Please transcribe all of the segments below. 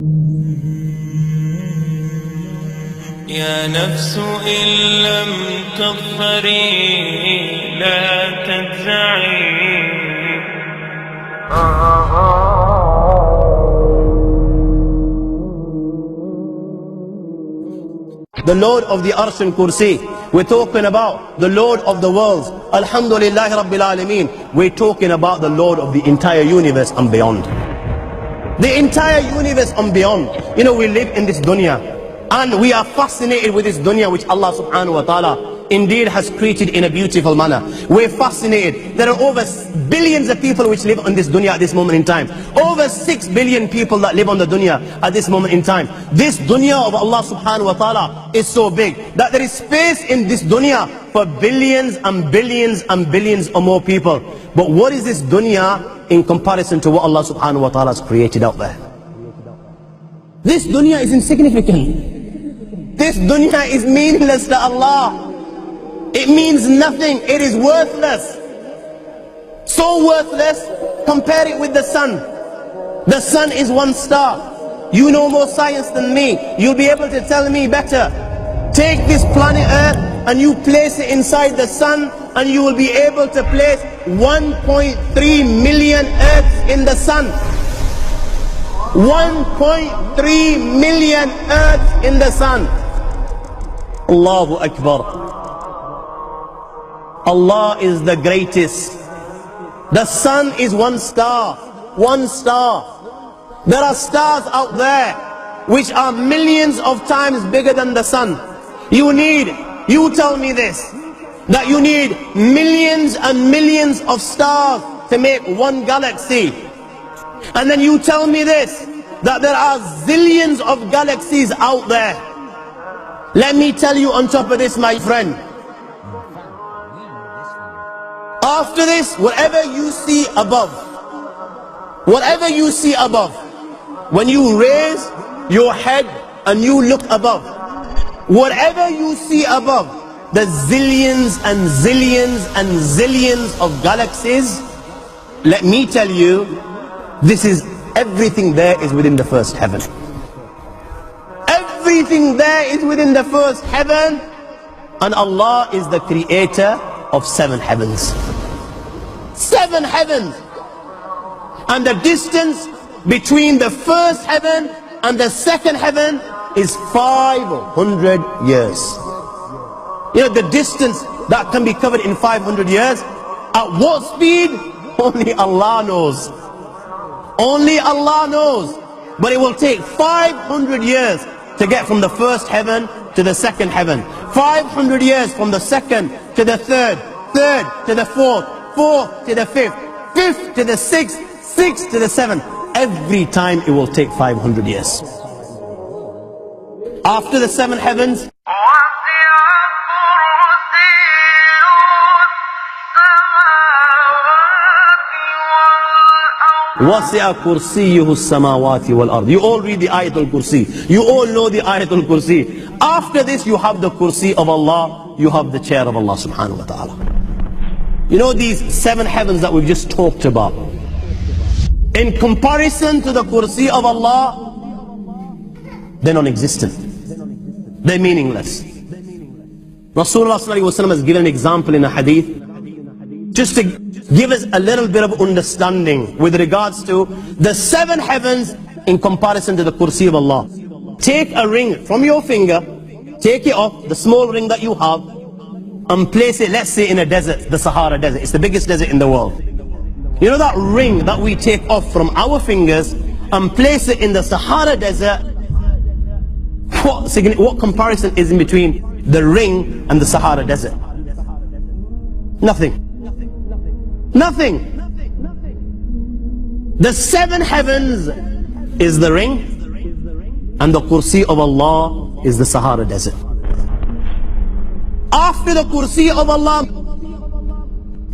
يا نفس إن لم تظفري لا تجزعي. The Lord of the Arsh and Kursi. We're talking about the Lord of the worlds. Alhamdulillah Rabbil Alameen. We're talking about the Lord of the entire universe and beyond. The entire universe and beyond. You know, we live in this dunya and we are fascinated with this dunya which Allah subhanahu wa ta'ala indeed has created in a beautiful manner. We're fascinated. There are over billions of people which live on this dunya at this moment in time. Over 6 billion people that live on the dunya at this moment in time. This dunya of Allah subhanahu wa ta'ala is so big that there is space in this dunya for billions and billions and billions or more people. But what is this dunya in comparison to what Allah subhanahu wa ta'ala has created out there? This dunya is insignificant. This dunya is meaningless to Allah. It means nothing. It is worthless. So worthless, compare it with the sun. The sun is one star. You know more science than me. You'll be able to tell me better. Take this planet Earth and you place it inside the sun and you will be able to place 1.3 million Earths in the sun. 1.3 million Earths in the sun. Allahu Akbar. Allah is the greatest. The sun is one star. One star. There are stars out there which are millions of times bigger than the sun. You tell me this, that you need millions and millions of stars to make one galaxy. And then you tell me this, that there are zillions of galaxies out there. Let me tell you on top of this, my friend, after this, whatever you see above, when you raise your head and you look above, whatever you see above, the zillions and zillions and zillions of galaxies, let me tell you, everything there is within the first heaven. Everything there is within the first heaven, and Allah is the creator of 7 heavens. 7 heavens. And the distance between the first heaven and the second heaven is 500 years. You know, the distance that can be covered in 500 years, at what speed? Only Allah knows. Only Allah knows. But it will take 500 years to get from the first heaven to the second heaven. 500 years from the second to the third, third to the fourth, fourth to the fifth, fifth to the sixth, sixth to the seventh. Every time it will take 500 years. After the 7 heavens, وَسِعَ كُرْسِيُّهُ السَّمَاوَاتِ وَالْأَرْضِ. You all read the Ayatul Kursi. You all know the Ayatul Kursi. After this you have the Kursi of Allah. You have the chair of Allah subhanahu wa ta'ala. You know these 7 heavens that we've just talked about, in comparison to the Kursi of Allah, they're non-existent. They're meaningless. Rasulullah sallallahu alaihi wasallam has given an example in a hadith, just to give us a little bit of understanding with regards to the 7 heavens in comparison to the Kursi of Allah. Take a ring from your finger, take it off, the small ring that you have, and place it, let's say, in a desert, the Sahara Desert. It's the biggest desert in the world. You know that ring that we take off from our fingers and place it in the Sahara Desert? What comparison is in between the ring and the Sahara Desert? Nothing. Nothing. The 7 heavens is the ring, and the Kursi of Allah is the Sahara Desert. After the Kursi of Allah,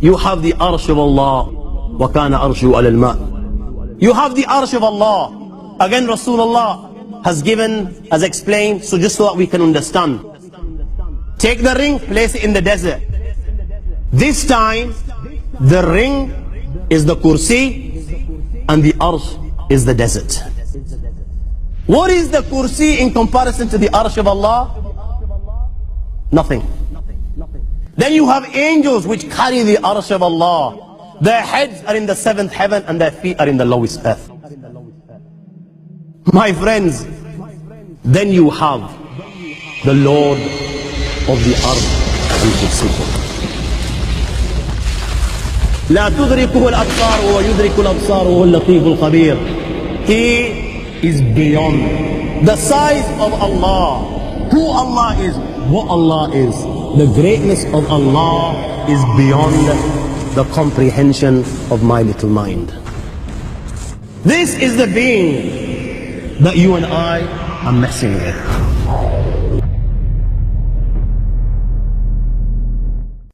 you have the Arsh of Allah. وَكَانَ أَرْشُهُ عَلَى الْمَاءِ. You have the Arsh of Allah. Again, Rasulullah has explained, so just so that we can understand. Take the ring, place it in the desert. This time, the ring is the Kursi and the Arsh is the desert. What is the kursi in comparison to the arsh of Allah? Nothing. Then you have angels which carry the arsh of Allah. Their heads are in the 7th heaven and their feet are in the lowest earth. My friends, then you have the Lord of the earth and kursi. لا تدركه الأبصار وهو يدرك الأبصار وهو اللطيف الخبير. He is beyond the size of Allah, who Allah is, what Allah is. The greatness of Allah is beyond the comprehension of my little mind. This is the being that you and I are messing with.